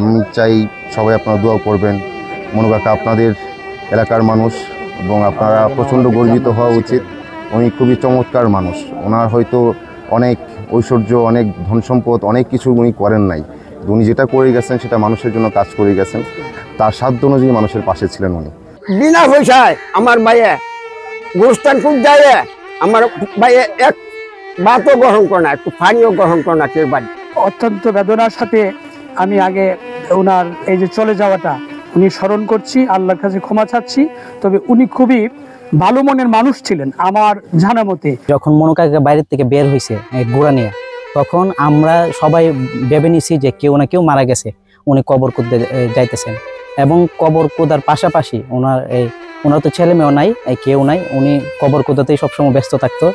আমি চাই সবাই আপনারা দোয়া করবেন। মনু কাকা আপনাদের এলাকার মানুষ এবং আপনারা প্রচণ্ড গর্বিত হওয়া উচিত। উনি খুবই চমৎকার মানুষ। ওনার হয়তো অনেক ঐশ্বর্য, অনেক ধন সম্পদ, অনেক কিছু উনি করেন নাই। উনি যেটা করে গেছেন সেটা মানুষের জন্য কাজ করে গেছেন। তার সাধ্য অনুযায়ী মানুষের পাশে ছিলেন উনি। বিনা পয়সায় আমার ভাইয়ে গোস্তান খুব যায়, আমার ভাইয়ে এক ভাতও গ্রহণ করে না, একটু পানিও গ্রহণ করে না কেউ বাড়ি। অত্যন্ত বেদনার সাথে আমি আগে ওনার এই যে চলে যাওয়াটা উনি স্মরণ করছি, আল্লাহর কাছে ক্ষমা চাচ্ছি। তবে উনি খুবই ভালো মনের মানুষ ছিলেন আমার জানা মতে। যখন মনু কাকা বাইরের থেকে বের হয়েছে ঘোড়া নিয়ে, তখন আমরা সবাই ভেবে নিছি যে কেউ না কেউ মারা গেছে, উনি কবর খুঁড়তে যাইতেছেন। এবং কবর খোঁড়ার পাশাপাশি ওনার তো ছেলে মেয়েও নাই, কেউ নাই, উনি কবর খোঁড়াতেই সবসময় ব্যস্ত থাকতো।